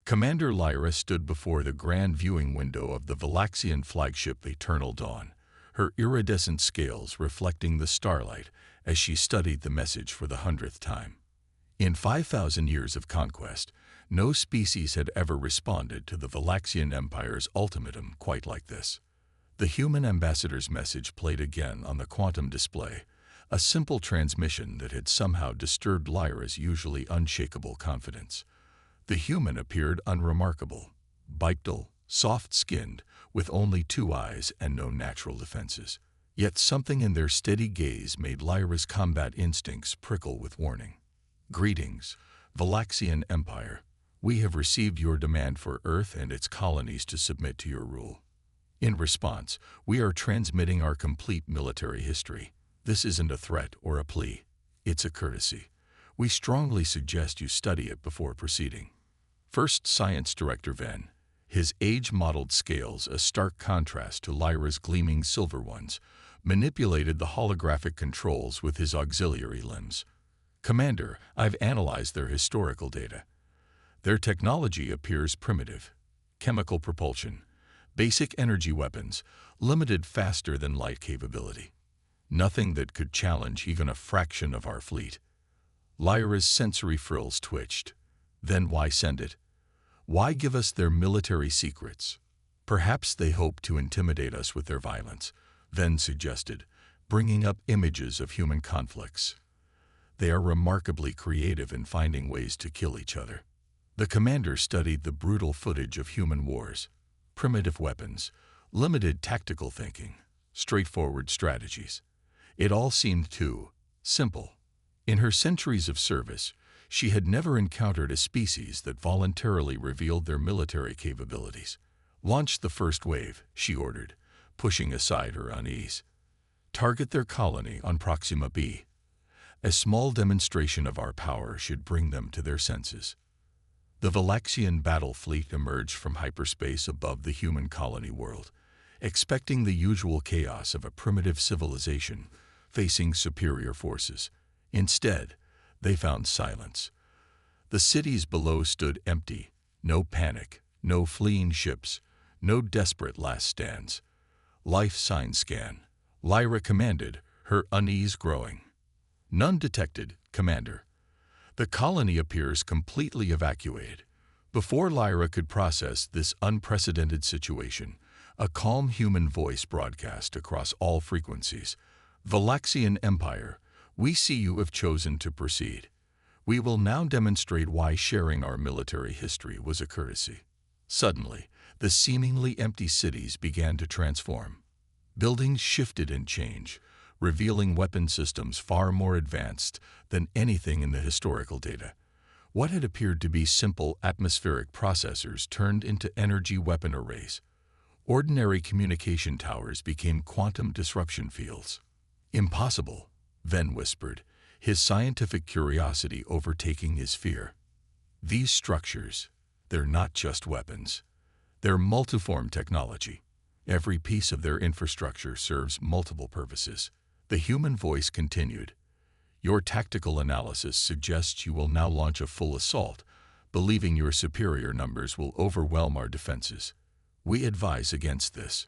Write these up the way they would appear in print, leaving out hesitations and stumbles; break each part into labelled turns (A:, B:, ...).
A: Commander Lyra stood before the grand viewing window of the Valaxian flagship Eternal Dawn, her iridescent scales reflecting the starlight as she studied the message for the 100th time. In 5,000 years of conquest, no species had ever responded to the Valaxian Empire's ultimatum quite like this. The human ambassador's message played again on the quantum display, a simple transmission that had somehow disturbed Lyra's usually unshakable confidence. The human appeared unremarkable, bipedal, soft-skinned, with only 2 eyes and no natural defenses. Yet something in their steady gaze made Lyra's combat instincts prickle with warning. "Greetings, Valaxian Empire. We have received your demand for Earth and its colonies to submit to your rule. In response, we are transmitting our complete military history. This isn't a threat or a plea. It's a courtesy. We strongly suggest you study it before proceeding." First Science Director Ven, his age-modeled scales a stark contrast to Lyra's gleaming silver ones, manipulated the holographic controls with his auxiliary limbs. "Commander, I've analyzed their historical data. Their technology appears primitive. Chemical propulsion, basic energy weapons, limited faster-than-light capability. Nothing that could challenge even a fraction of our fleet." Lyra's sensory frills twitched. Then why send it? Why give us their military secrets? Perhaps they hope to intimidate us with their violence, Ven suggested, bringing up images of human conflicts. "They are remarkably creative in finding ways to kill each other." The commander studied the brutal footage of human wars. Primitive weapons, limited tactical thinking, straightforward strategies. It all seemed too simple. In her centuries of service, she had never encountered a species that voluntarily revealed their military capabilities. "Launch the first wave," she ordered, pushing aside her unease. "Target their colony on Proxima B. A small demonstration of our power should bring them to their senses." The Valaxian battle fleet emerged from hyperspace above the human colony world, expecting the usual chaos of a primitive civilization facing superior forces. Instead, they found silence. The cities below stood empty, no panic, no fleeing ships, no desperate last stands. "Life sign scan," Lyra commanded, her unease growing. "None detected, Commander." The colony appears completely evacuated. Before Lyra could process this unprecedented situation, a calm human voice broadcast across all frequencies. "Valaxian Empire, we see you have chosen to proceed. We will now demonstrate why sharing our military history was a courtesy." Suddenly, the seemingly empty cities began to transform. Buildings shifted and changed, revealing weapon systems far more advanced than anything in the historical data. What had appeared to be simple atmospheric processors turned into energy weapon arrays. Ordinary communication towers became quantum disruption fields. "Impossible," Ven whispered, his scientific curiosity overtaking his fear. "These structures, they're not just weapons. They're multiform technology. Every piece of their infrastructure serves multiple purposes." The human voice continued. "Your tactical analysis suggests you will now launch a full assault, believing your superior numbers will overwhelm our defenses. We advise against this."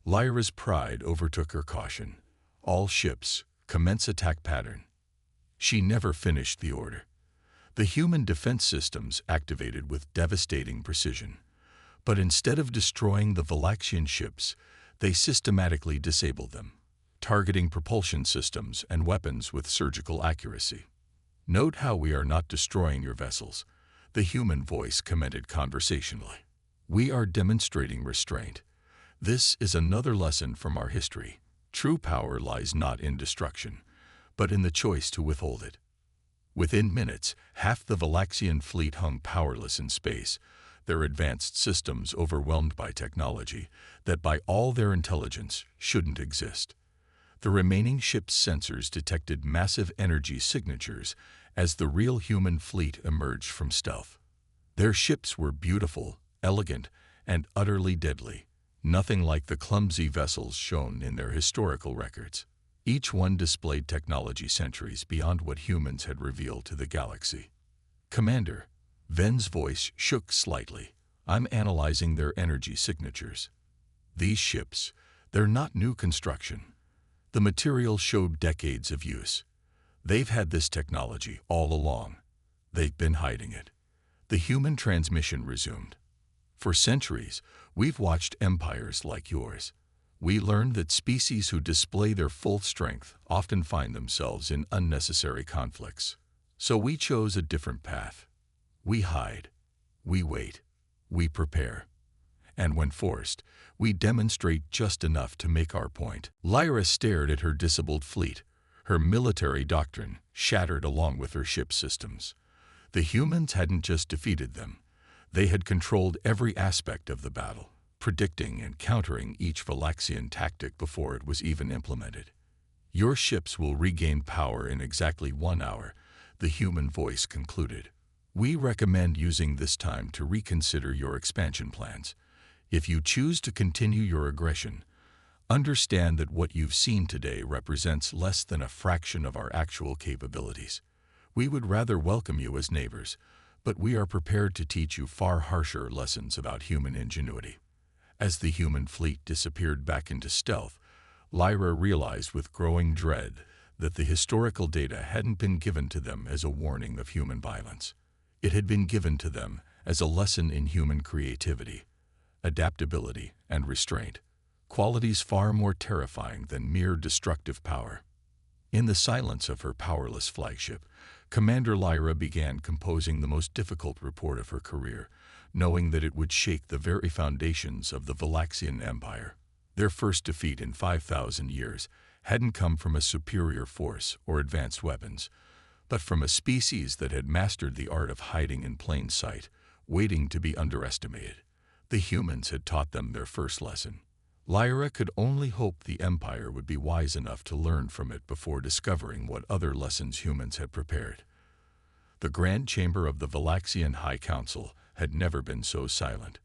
A: Lyra's pride overtook her caution. "All ships, commence attack pattern." She never finished the order. The human defense systems activated with devastating precision. But instead of destroying the Valaxian ships, they systematically disabled them, targeting propulsion systems and weapons with surgical accuracy. "Note how we are not destroying your vessels," the human voice commented conversationally. "We are demonstrating restraint. This is another lesson from our history. True power lies not in destruction, but in the choice to withhold it." Within minutes, half the Valaxian fleet hung powerless in space, their advanced systems overwhelmed by technology that, by all their intelligence, shouldn't exist. The remaining ship's sensors detected massive energy signatures as the real human fleet emerged from stealth. Their ships were beautiful, elegant, and utterly deadly, nothing like the clumsy vessels shown in their historical records. Each one displayed technology centuries beyond what humans had revealed to the galaxy. "Commander, Ven's voice shook slightly. I'm analyzing their energy signatures. These ships, they're not new construction. The material showed decades of use. They've had this technology all along. They've been hiding it. The human transmission resumed. For centuries, we've watched empires like yours. We learned that species who display their full strength often find themselves in unnecessary conflicts. So we chose a different path. We hide. We wait. We prepare. And when forced, we demonstrate just enough to make our point. Lyra stared at her disabled fleet, her military doctrine shattered along with her ship systems. The humans hadn't just defeated them. They had controlled every aspect of the battle, predicting and countering each Valaxian tactic before it was even implemented. Your ships will regain power in exactly 1 hour, the human voice concluded. We recommend using this time to reconsider your expansion plans. If you choose to continue your aggression, understand that what you've seen today represents less than a fraction of our actual capabilities. We would rather welcome you as neighbors, but we are prepared to teach you far harsher lessons about human ingenuity. As the human fleet disappeared back into stealth, Lyra realized with growing dread that the historical data hadn't been given to them as a warning of human violence. It had been given to them as a lesson in human creativity, adaptability, and restraint, qualities far more terrifying than mere destructive power. In the silence of her powerless flagship, Commander Lyra began composing the most difficult report of her career, knowing that it would shake the very foundations of the Valaxian Empire. Their first defeat in 5,000 years hadn't come from a superior force or advanced weapons, but from a species that had mastered the art of hiding in plain sight, waiting to be underestimated. The humans had taught them their first lesson. Lyra could only hope the Empire would be wise enough to learn from it before discovering what other lessons humans had prepared. The Grand Chamber of the Valaxian High Council had never been so silent.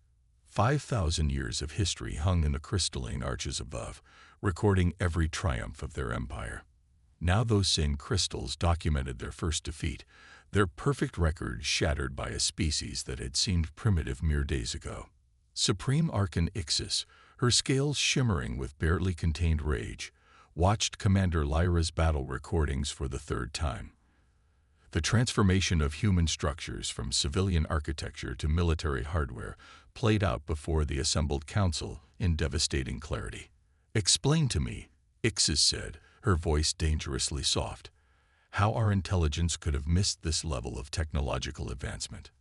A: 5,000 years of history hung in the crystalline arches above, recording every triumph of their empire. Now those same crystals documented their first defeat, their perfect record shattered by a species that had seemed primitive mere days ago. Supreme Archon Ixis, her scales shimmering with barely contained rage, watched Commander Lyra's battle recordings for the third time. The transformation of human structures from civilian architecture to military hardware played out before the assembled council in devastating clarity. "Explain to me," Ixis said, her voice dangerously soft, "how our intelligence could have missed this level of technological advancement."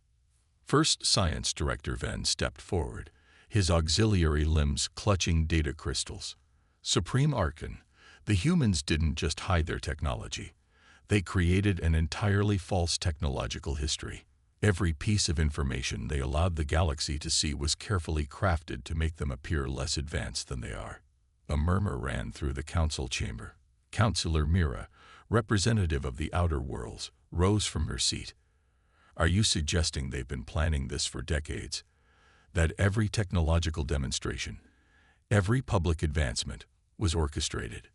A: First Science Director Ven stepped forward, his auxiliary limbs clutching data crystals. "Supreme Archon, the humans didn't just hide their technology. They created an entirely false technological history. Every piece of information they allowed the galaxy to see was carefully crafted to make them appear less advanced than they are." A murmur ran through the council chamber. Councillor Mira, representative of the Outer Worlds, rose from her seat. "Are you suggesting they've been planning this for decades? That every technological demonstration, every public advancement, was orchestrated?"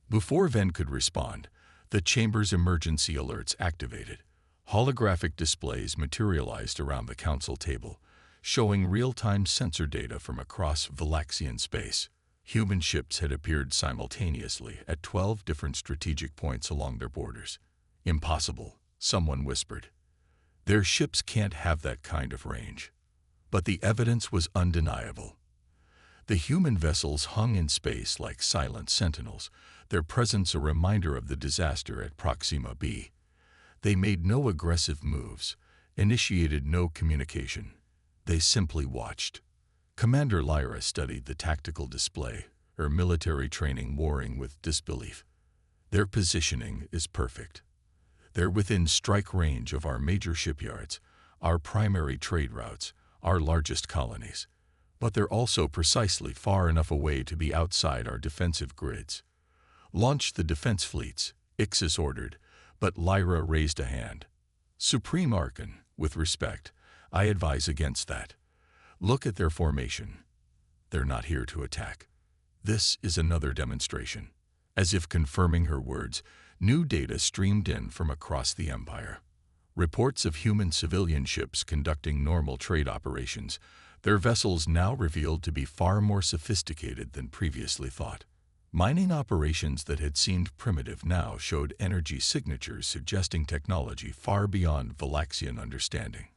A: Before Ven could respond, the chamber's emergency alerts activated. Holographic displays materialized around the council table, showing real-time sensor data from across Valaxian space. Human ships had appeared simultaneously at 12 different strategic points along their borders. "Impossible," someone whispered. "Their ships can't have that kind of range." But the evidence was undeniable. The human vessels hung in space like silent sentinels, their presence a reminder of the disaster at Proxima b. They made no aggressive moves, initiated no communication. They simply watched. Commander Lyra studied the tactical display, her military training warring with disbelief. "Their positioning is perfect. They're within strike range of our major shipyards, our primary trade routes, our largest colonies. But they're also precisely far enough away to be outside our defensive grids." "Launch the defense fleets," Ixis ordered, but Lyra raised a hand. "Supreme Archon, with respect, I advise against that. Look at their formation. They're not here to attack. This is another demonstration." As if confirming her words, new data streamed in from across the Empire. Reports of human civilian ships conducting normal trade operations, their vessels now revealed to be far more sophisticated than previously thought. Mining operations that had seemed primitive now showed energy signatures suggesting technology far beyond Valaxian understanding.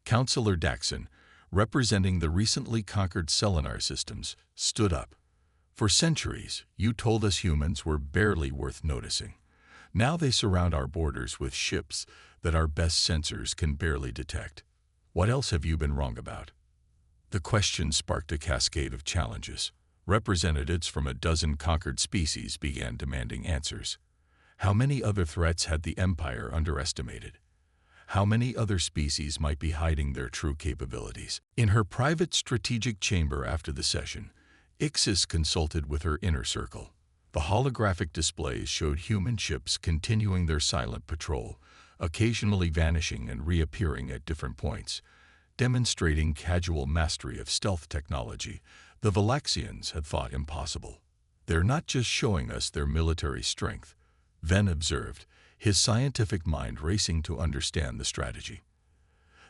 A: Counselor Daxon, representing the recently conquered Selenar systems, stood up. For centuries, you told us humans were barely worth noticing. Now they surround our borders with ships that our best sensors can barely detect. What else have you been wrong about? The question sparked a cascade of challenges. Representatives from a dozen conquered species began demanding answers. How many other threats had the Empire underestimated? How many other species might be hiding their true capabilities? In her private strategic chamber after the session, Ixis consulted with her inner circle. The holographic displays showed human ships continuing their silent patrol, occasionally vanishing and reappearing at different points, demonstrating casual mastery of stealth technology the Valaxians had thought impossible. They're not just showing us their military strength, Ven observed, his scientific mind racing to understand the strategy.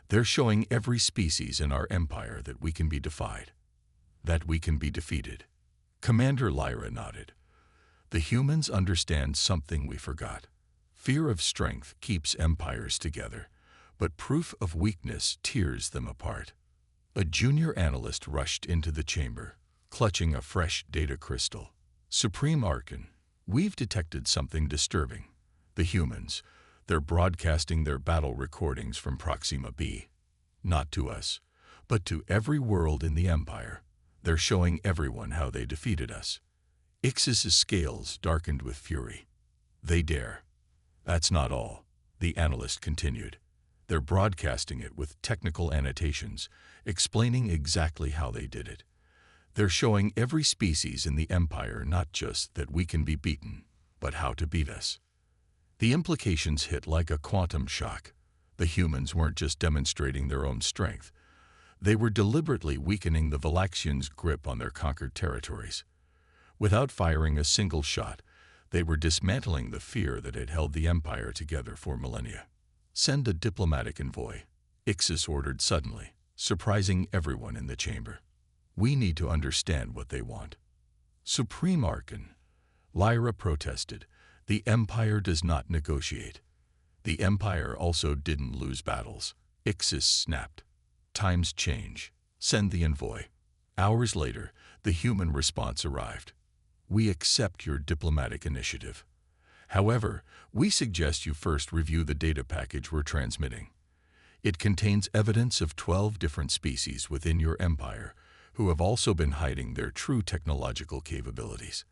A: They're showing every species in our empire that we can be defied, that we can be defeated. Commander Lyra nodded. The humans understand something we forgot. Fear of strength keeps empires together, but proof of weakness tears them apart. A junior analyst rushed into the chamber, clutching a fresh data crystal. Supreme Archon, we've detected something disturbing. The humans, they're broadcasting their battle recordings from Proxima B. Not to us, but to every world in the Empire. They're showing everyone how they defeated us. Ixis's scales darkened with fury. They dare. That's not all, the analyst continued. They're broadcasting it with technical annotations, explaining exactly how they did it. They're showing every species in the Empire not just that we can be beaten, but how to beat us. The implications hit like a quantum shock. The humans weren't just demonstrating their own strength. They were deliberately weakening the Valaxians' grip on their conquered territories. Without firing a single shot, they were dismantling the fear that had held the Empire together for millennia. Send a diplomatic envoy, Ixis ordered suddenly, surprising everyone in the chamber. We need to understand what they want. Supreme Archon, Lyra protested, the Empire does not negotiate. The Empire also didn't lose battles. Ixis snapped. Times change. Send the envoy. Hours later, the human response arrived. We accept your diplomatic initiative. However, we suggest you first review the data package we're transmitting. It contains evidence of 12 different species within your empire who have also been hiding their true technological capabilities.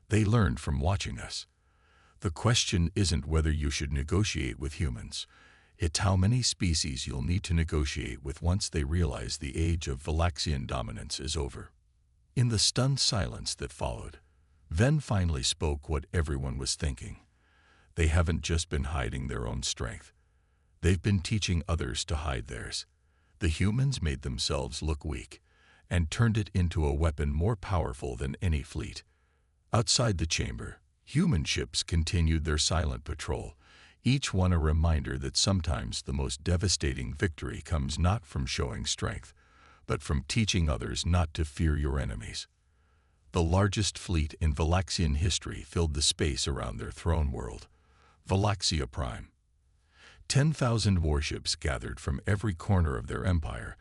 A: They learned from watching us. The question isn't whether you should negotiate with humans. It's how many species you'll need to negotiate with once they realize the age of Valaxian dominance is over. In the stunned silence that followed, Ven finally spoke what everyone was thinking. They haven't just been hiding their own strength. They've been teaching others to hide theirs. The humans made themselves look weak and turned it into a weapon more powerful than any fleet. Outside the chamber, human ships continued their silent patrol, each one a reminder that sometimes the most devastating victory comes not from showing strength, but from teaching others not to fear your enemies. The largest fleet in Valaxian history filled the space around their throne world, Valaxia Prime. 10,000 warships gathered from every corner of their empire,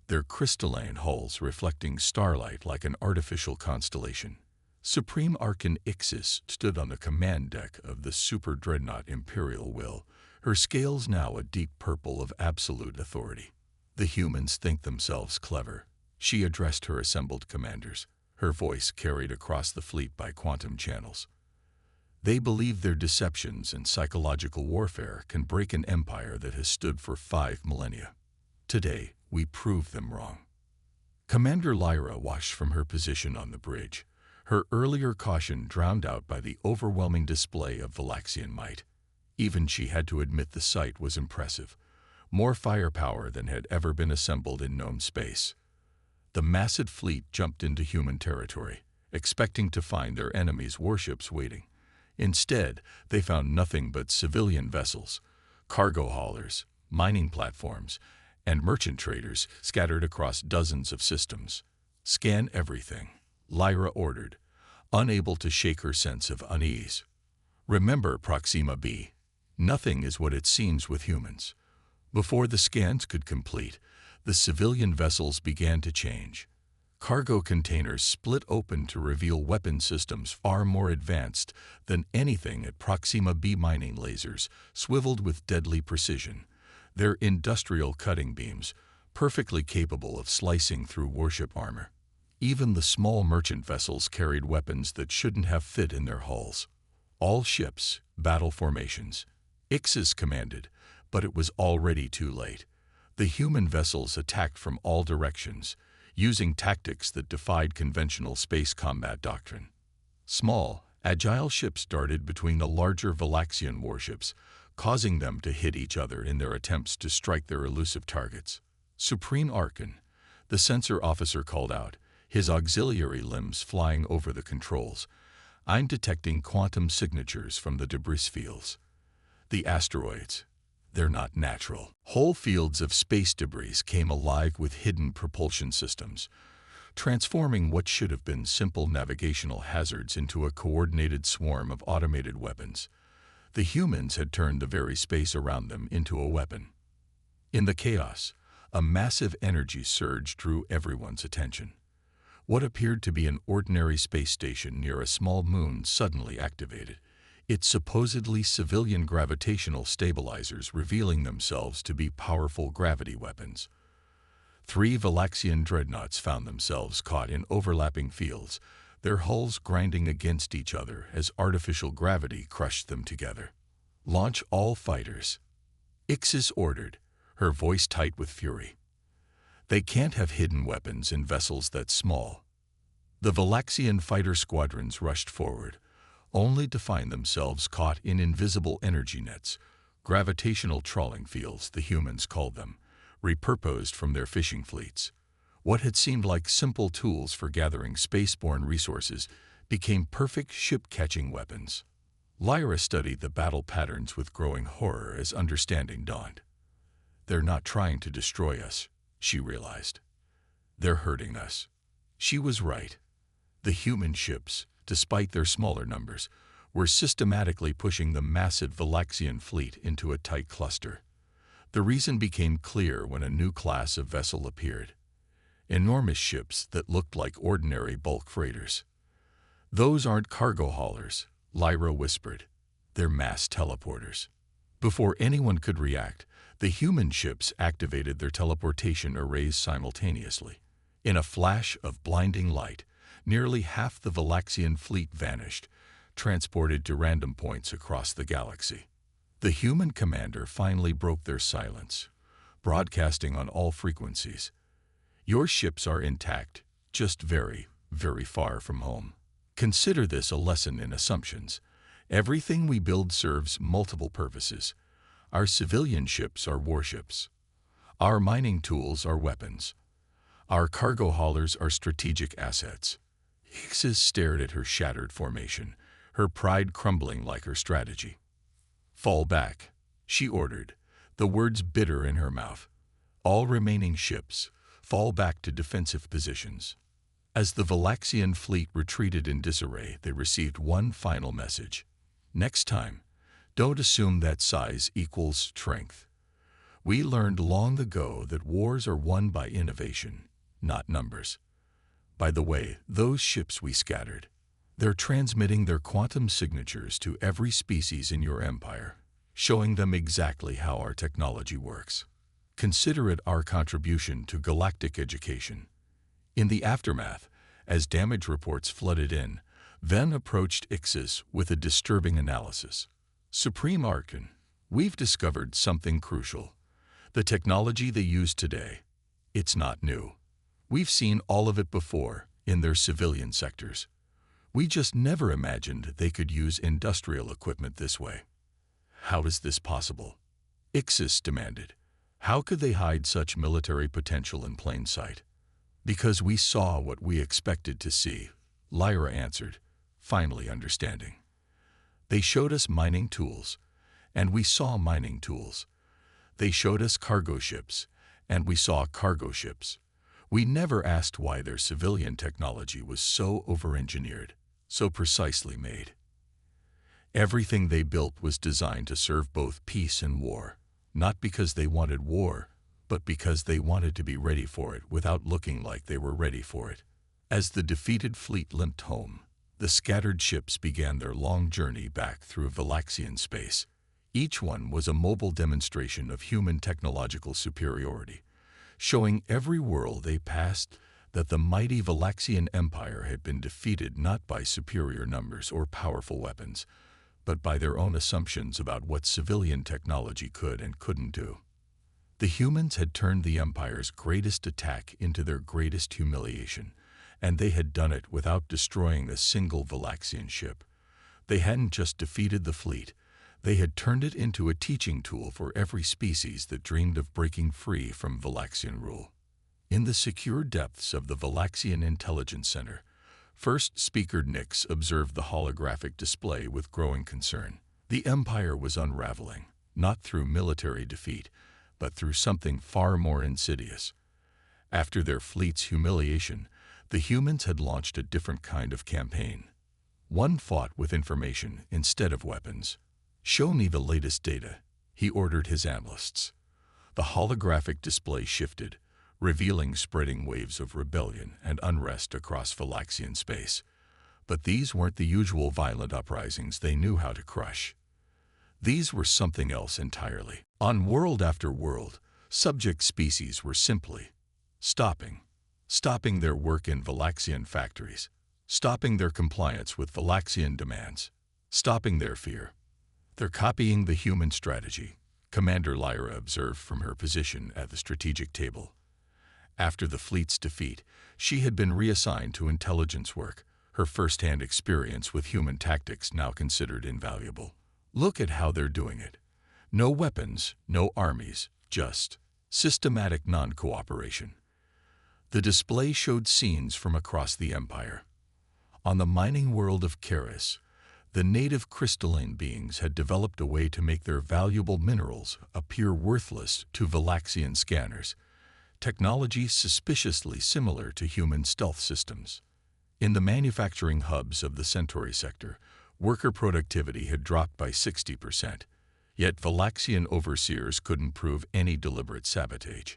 A: their crystalline hulls reflecting starlight like an artificial constellation. Supreme Archon Ixis stood on the command deck of the super dreadnought Imperial Will, her scales now a deep purple of absolute authority. The humans think themselves clever, she addressed her assembled commanders, her voice carried across the fleet by quantum channels. They believe their deceptions and psychological warfare can break an empire that has stood for 5 millennia. Today, we prove them wrong. Commander Lyra watched from her position on the bridge, her earlier caution drowned out by the overwhelming display of Valaxian might. Even she had to admit the sight was impressive, more firepower than had ever been assembled in known space. The massive fleet jumped into human territory, expecting to find their enemies' warships waiting. Instead, they found nothing but civilian vessels, cargo haulers, mining platforms, and merchant traders scattered across dozens of systems. Scan everything, Lyra ordered, unable to shake her sense of unease. Remember Proxima B. Nothing is what it seems with humans. Before the scans could complete, the civilian vessels began to change. Cargo containers split open to reveal weapon systems far more advanced than anything at Proxima B. Mining lasers swiveled with deadly precision, their industrial cutting beams perfectly capable of slicing through warship armor. Even the small merchant vessels carried weapons that shouldn't have fit in their hulls. All ships, battle formations. Ixis commanded, but it was already too late. The human vessels attacked from all directions, using tactics that defied conventional space combat doctrine. Small, agile ships darted between the larger Valaxian warships, causing them to hit each other in their attempts to strike their elusive targets. Supreme Archon, the sensor officer called out, his auxiliary limbs flying over the controls. I'm detecting quantum signatures from the debris fields. The asteroids. They're not natural. Whole fields of space debris came alive with hidden propulsion systems, transforming what should have been simple navigational hazards into a coordinated swarm of automated weapons. The humans had turned the very space around them into a weapon. In the chaos, a massive energy surge drew everyone's attention. What appeared to be an ordinary space station near a small moon suddenly activated, its supposedly civilian gravitational stabilizers revealing themselves to be powerful gravity weapons. 3 Valaxian dreadnoughts found themselves caught in overlapping fields, their hulls grinding against each other as artificial gravity crushed them together. Launch all fighters, Ixis ordered, her voice tight with fury. They can't have hidden weapons in vessels that small. The Valaxian fighter squadrons rushed forward, only to find themselves caught in invisible energy nets, gravitational trawling fields the humans called them, repurposed from their fishing fleets. What had seemed like simple tools for gathering spaceborne resources became perfect ship-catching weapons. Lyra studied the battle patterns with growing horror as understanding dawned. They're not trying to destroy us, she realized. They're hurting us. She was right. The human ships, despite their smaller numbers, were systematically pushing the massive Valaxian fleet into a tight cluster. The reason became clear when a new class of vessel appeared. Enormous ships that looked like ordinary bulk freighters. Those aren't cargo haulers, Lyra whispered. They're mass teleporters. Before anyone could react, the human ships activated their teleportation arrays simultaneously. In a flash of blinding light, nearly half the Valaxian fleet vanished, transported to random points across the galaxy. The human commander finally broke their silence, broadcasting on all frequencies. Your ships are intact, just very, very far from home. Consider this a lesson in assumptions. Everything we build serves multiple purposes. Our civilian ships are warships. Our mining tools are weapons. Our cargo haulers are strategic assets. Ixis stared at her shattered formation, her pride crumbling like her strategy. Fall back, she ordered, the words bitter in her mouth. All remaining ships, fall back to defensive positions. As the Valaxian fleet retreated in disarray, they received one final message. Next time, don't assume that size equals strength. We learned long ago that wars are won by innovation, not numbers. By the way, those ships we scattered, they're transmitting their quantum signatures to every species in your empire, showing them exactly how our technology works. Consider it our contribution to galactic education. In the aftermath, as damage reports flooded in, Ven approached Ixis with a disturbing analysis. Supreme Archon, we've discovered something crucial. The technology they use today, it's not new. We've seen all of it before in their civilian sectors. We just never imagined they could use industrial equipment this way. How is this possible? Ixis demanded. How could they hide such military potential in plain sight? Because we saw what we expected to see, Lyra answered, finally understanding. They showed us mining tools, and we saw mining tools. They showed us cargo ships, and we saw cargo ships. We never asked why their civilian technology was so over-engineered, so precisely made. Everything they built was designed to serve both peace and war, not because they wanted war, but because they wanted to be ready for it without looking like they were ready for it. As the defeated fleet limped home, the scattered ships began their long journey back through Valaxian space. Each one was a mobile demonstration of human technological superiority, showing every world they passed that the mighty Valaxian Empire had been defeated not by superior numbers or powerful weapons, but by their own assumptions about what civilian technology could and couldn't do. The humans had turned the Empire's greatest attack into their greatest humiliation, and they had done it without destroying a single Valaxian ship. They hadn't just defeated the fleet, they had turned it into a teaching tool for every species that dreamed of breaking free from Valaxian rule. In the secure depths of the Valaxian Intelligence Center, First Speaker Nix observed the holographic display with growing concern. The Empire was unraveling, not through military defeat, but through something far more insidious. After their fleet's humiliation, the humans had launched a different kind of campaign. One fought with information instead of weapons. "Show me the latest data," he ordered his analysts. The holographic display shifted, revealing spreading waves of rebellion and unrest across Valaxian space. But these weren't the usual violent uprisings they knew how to crush. These were something else entirely. On world after world, subject species were simply stopping their work in Valaxian factories, stopping their compliance with Valaxian demands, stopping their fear. "They're copying the human strategy," Commander Lyra observed from her position at the strategic table. After the fleet's defeat, she had been reassigned to intelligence work, her first-hand experience with human tactics now considered invaluable. "Look at how they're doing it. No weapons, no armies, just systematic non-cooperation." The display showed scenes from across the Empire. On the mining world of Karis, the native crystalline beings had developed a way to make their valuable minerals appear worthless to Valaxian scanners, technology suspiciously similar to human stealth systems. In the manufacturing hubs of the Centauri sector, worker productivity had dropped by 60%, yet Valaxian overseers couldn't prove any deliberate sabotage.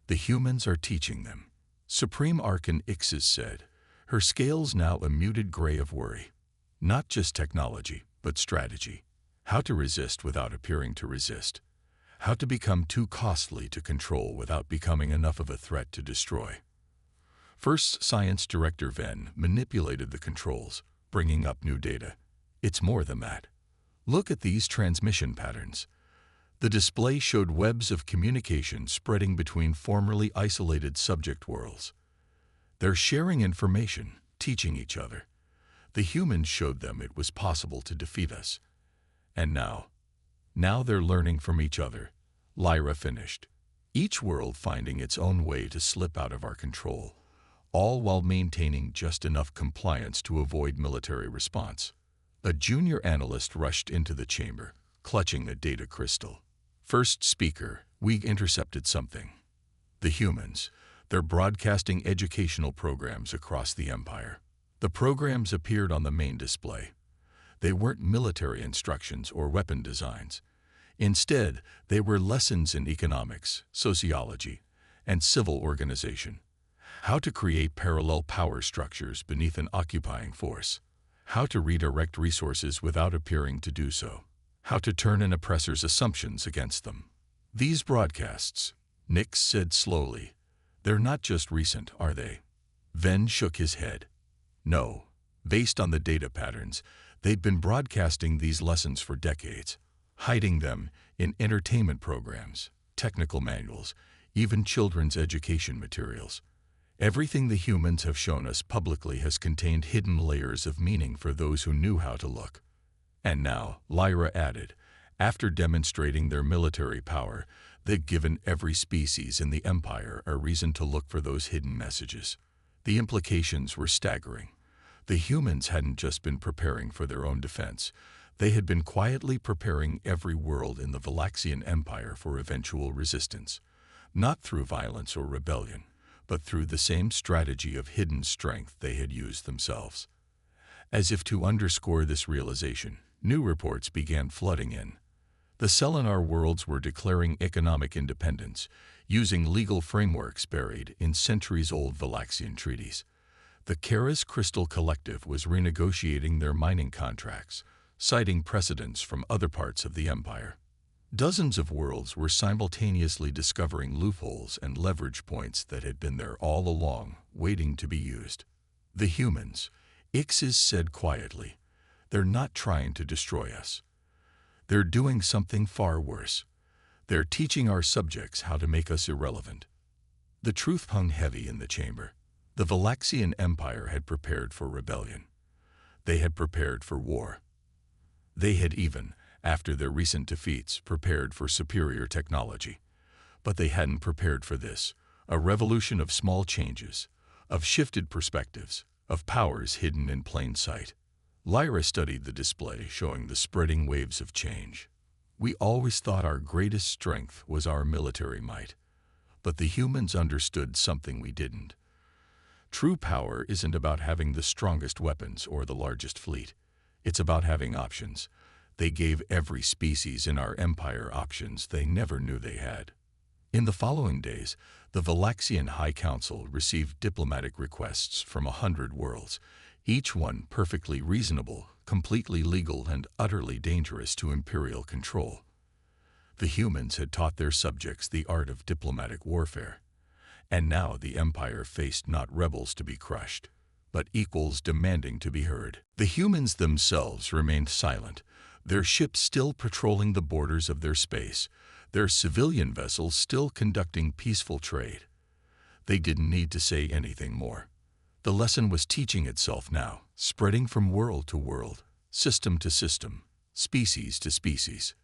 A: "The humans are teaching them," Supreme Archon Ixis said, her scales now a muted gray of worry. "Not just technology, but strategy. How to resist without appearing to resist. How to become too costly to control without becoming enough of a threat to destroy." First Science Director Ven manipulated the controls, bringing up new data. "It's more than that. Look at these transmission patterns." The display showed webs of communication spreading between formerly isolated subject worlds. "They're sharing information, teaching each other. The humans showed them it was possible to defeat us. And now they're learning from each other," Lyra finished. "Each world finding its own way to slip out of our control, all while maintaining just enough compliance to avoid military response." A junior analyst rushed into the chamber, clutching a data crystal. "First Speaker, we intercepted something. The humans, they're broadcasting educational programs across the Empire." The programs appeared on the main display. They weren't military instructions or weapon designs. Instead, they were lessons in economics, sociology, and civil organization. How to create parallel power structures beneath an occupying force. How to redirect resources without appearing to do so. How to turn an oppressor's assumptions against them. "These broadcasts," Nix said slowly, "they're not just recent, are they?" Ven shook his head. "No. Based on the data patterns, they'd been broadcasting these lessons for decades, hiding them in entertainment programs, technical manuals, even children's education materials. Everything the humans have shown us publicly has contained hidden layers of meaning for those who knew how to look." And now, Lyra added, after demonstrating their military power, they've given every species in the Empire a reason to look for those hidden messages. The implications were staggering. The humans hadn't just been preparing for their own defense. They had been quietly preparing every world in the Valaxian Empire for eventual resistance, not through violence or rebellion, but through the same strategy of hidden strength they had used themselves. As if to underscore this realization, new reports began flooding in. The Selenar worlds were declaring economic independence, using legal frameworks buried in centuries-old Valaxian treaties. The Karas Crystal Collective was renegotiating their mining contracts, citing precedents from other parts of the empire. Dozens of worlds were simultaneously discovering loopholes and leverage points that had been there all along, waiting to be used. The humans, Ixis said quietly, they're not trying to destroy us. They're doing something far worse. They're teaching our subjects how to make us irrelevant. The truth hung heavy in the chamber. The Valaxian Empire had prepared for rebellion. They had prepared for war. They had even, after their recent defeats, prepared for superior technology. But they hadn't prepared for this, a revolution of small changes, of shifted perspectives, of powers hidden in plain sight. Lyra studied the display showing the spreading waves of change. We always thought our greatest strength was our military might, but the humans understood something we didn't. True power isn't about having the strongest weapons or the largest fleet. It's about having options. They gave every species in our empire options they never knew they had. In the following days, the Valaxian High Council received diplomatic requests from 100 worlds, each one perfectly reasonable, completely legal, and utterly dangerous to imperial control. The humans had taught their subjects the art of diplomatic warfare, and now the empire faced not rebels to be crushed, but equals demanding to be heard. The humans themselves remained silent, their ships still patrolling the borders of their space, their civilian vessels still conducting peaceful trade. They didn't need to say anything more. The lesson was teaching itself now, spreading from world to world, system to system, species to species.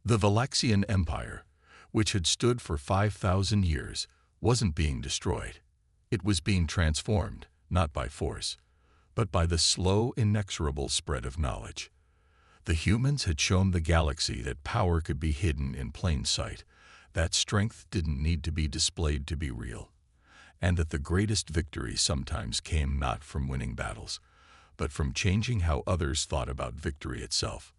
A: The Valaxian Empire, which had stood for 5,000 years, wasn't being destroyed. It was being transformed, not by force, but by the slow, inexorable spread of knowledge. The humans had shown the galaxy that power could be hidden in plain sight, that strength didn't need to be displayed to be real, and that the greatest victories sometimes came not from winning battles, but from changing how others thought about victory itself.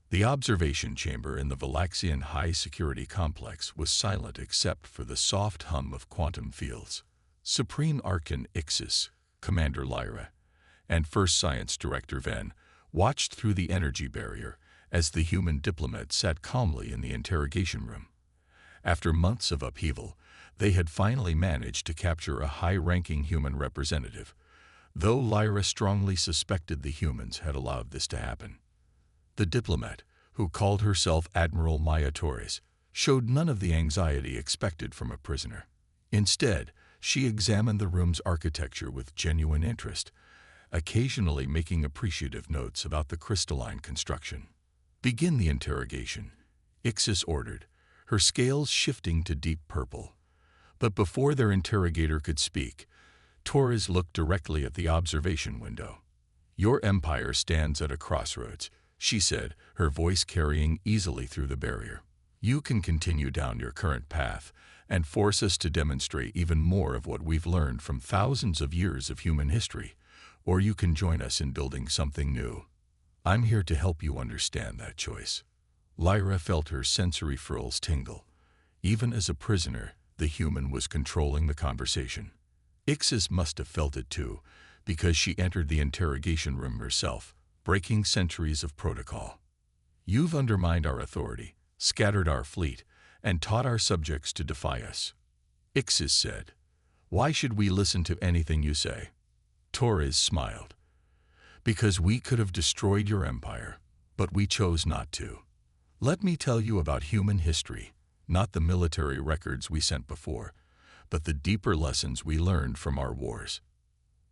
A: The observation chamber in the Valaxian high-security complex was silent except for the soft hum of quantum fields. Supreme Archon Ixis, Commander Lyra, and First Science Director Ven watched through the energy barrier as the human diplomat sat calmly in the interrogation room. After months of upheaval, they had finally managed to capture a high-ranking human representative, though Lyra strongly suspected the humans had allowed this to happen. The diplomat, who called herself Admiral Maya Torres, showed none of the anxiety expected from a prisoner. Instead, she examined the room's architecture with genuine interest, occasionally making appreciative notes about the crystalline construction. "Begin the interrogation," Ixis ordered, her scales shifting to deep purple. But before their interrogator could speak, Torres looked directly at the observation window. "Your empire stands at a crossroads," she said, her voice carrying easily through the barrier. "You can continue down your current path and force us to demonstrate even more of what we've learned from thousands of years of human history, or you can join us in building something new. I'm here to help you understand that choice." Lyra felt her sensory frills tingle. Even as a prisoner, the human was controlling the conversation. Ixis must have felt it too, because she entered the interrogation room herself, breaking centuries of protocol. "You've undermined our authority, scattered our fleet, and taught our subjects to defy us," Ixis said. "Why should we listen to anything you say?" Torres smiled. "Because we could have destroyed your empire, but we chose not to. Let me tell you about human history, not the military records we sent before, but the deeper lessons we learned from our wars."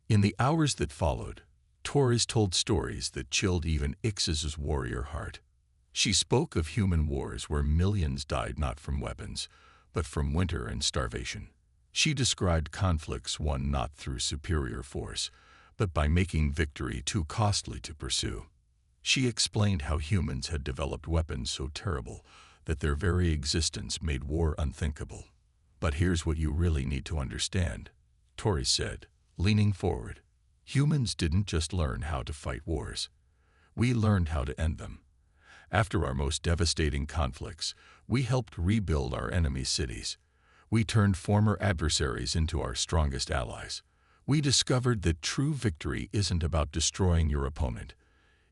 A: In the hours that followed, Torres told stories that chilled even Ixis's warrior heart. She spoke of human wars where millions died not from weapons, but from winter and starvation. She described conflicts won not through superior force, but by making victory too costly to pursue. She explained how humans had developed weapons so terrible that their very existence made war unthinkable. "But here's what you really need to understand," Torres said, leaning forward. "Humans didn't just learn how to fight wars. We learned how to end them. After our most devastating conflicts, we helped rebuild our enemies' cities. We turned former adversaries into our strongest allies. We discovered that true victory isn't about destroying your opponent.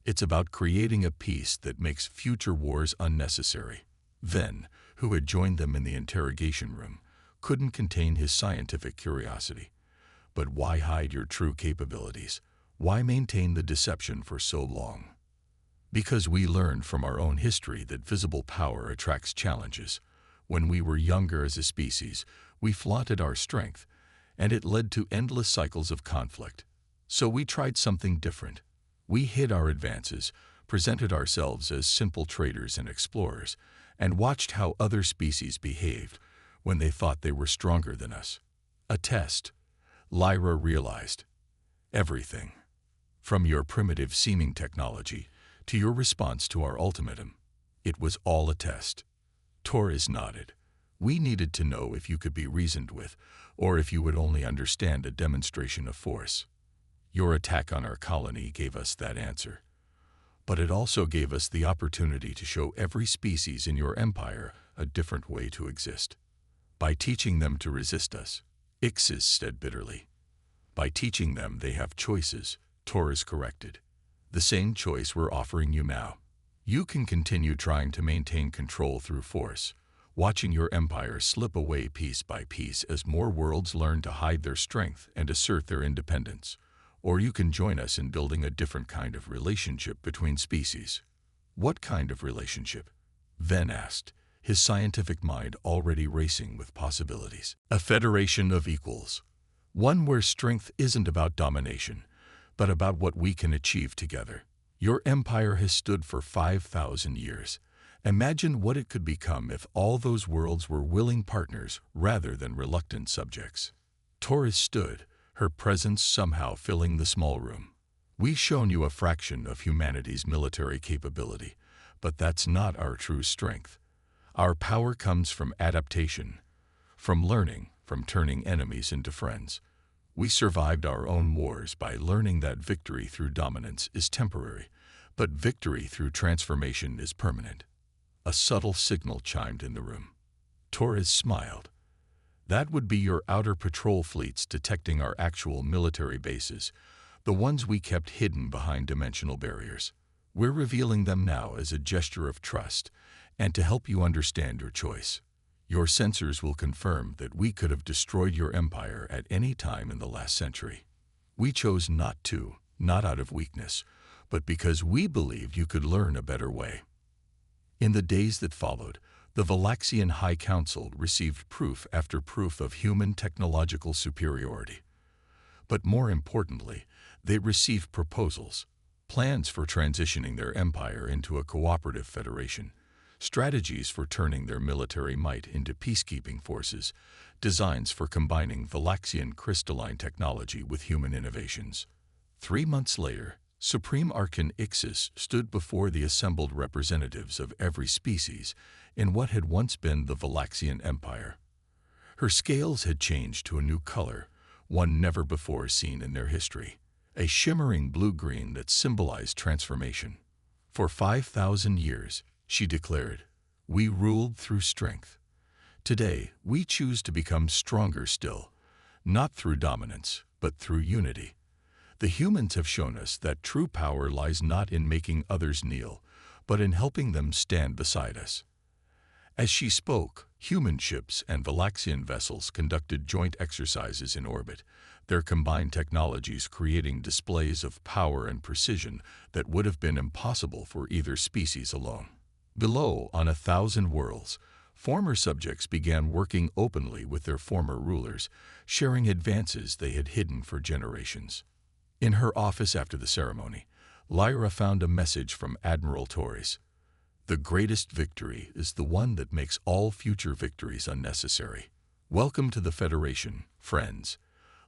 A: It's about creating a peace that makes future wars unnecessary." Venn, who had joined them in the interrogation room, couldn't contain his scientific curiosity. "But why hide your true capabilities? Why maintain the deception for so long?" "Because we learned from our own history that visible power attracts challenges. When we were younger as a species, we flaunted our strength, and it led to endless cycles of conflict. So we tried something different. We hid our advances, presented ourselves as simple traders and explorers, and watched how other species behaved when they thought they were stronger than us. A test." Lyra realized. "Everything. From your primitive seeming technology to your response to our ultimatum. It was all a test." Torres nodded. "We needed to know if you could be reasoned with, or if you would only understand a demonstration of force. Your attack on our colony gave us that answer. But it also gave us the opportunity to show every species in your empire a different way to exist. By teaching them to resist us," Ixis said bitterly. "By teaching them they have choices," Torres corrected. "The same choice we're offering you now. You can continue trying to maintain control through force, watching your empire slip away piece by piece as more worlds learn to hide their strength and assert their independence. Or you can join us in building a different kind of relationship between species." "What kind of relationship?" Venn asked, his scientific mind already racing with possibilities. "A federation of equals. One where strength isn't about domination, but about what we can achieve together. Your empire has stood for 5,000 years. Imagine what it could become if all those worlds were willing partners rather than reluctant subjects." Torres stood, her presence somehow filling the small room. "We've shown you a fraction of humanity's military capability, but that's not our true strength. Our power comes from adaptation, from learning, from turning enemies into friends. We survived our own wars by learning that victory through dominance is temporary, but victory through transformation is permanent." A subtle signal chimed in the room. Torres smiled. "That would be your outer patrol fleets detecting our actual military bases, the ones we kept hidden behind dimensional barriers. We're revealing them now as a gesture of trust and to help you understand your choice. Your sensors will confirm that we could have destroyed your empire at any time in the last century. We chose not to, not out of weakness, but because we believed you could learn a better way." In the days that followed, the Valaxian High Council received proof after proof of human technological superiority. But more importantly, they received proposals, plans for transitioning their empire into a cooperative federation, strategies for turning their military might into peacekeeping forces, designs for combining Valaxian crystalline technology with human innovations. 3 months later, Supreme Archon Ixis stood before the assembled representatives of every species in what had once been the Valaxian Empire. Her scales had changed to a new color, one never before seen in their history, a shimmering blue-green that symbolized transformation. "For 5,000 years, she declared, we ruled through strength. Today, we choose to become stronger still, not through dominance, but through unity. The humans have shown us that true power lies not in making others kneel, but in helping them stand beside us." As she spoke, human ships and Valaxian vessels conducted joint exercises in orbit, their combined technologies creating displays of power and precision that would have been impossible for either species alone. Below, on 1,000 worlds, former subjects began working openly with their former rulers, sharing advances they had hidden for generations. In her office after the ceremony, Lyra found a message from Admiral Torres. "The greatest victory is the one that makes all future victories unnecessary. Welcome to the Federation, friends.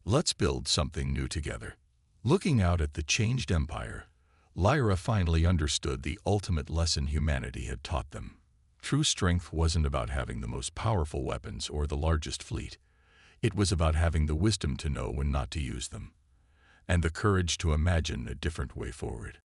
A: Let's build something new together." Looking out at the changed empire, Lyra finally understood the ultimate lesson humanity had taught them. True strength wasn't about having the most powerful weapons or the largest fleet. It was about having the wisdom to know when not to use them, and the courage to imagine a different way forward.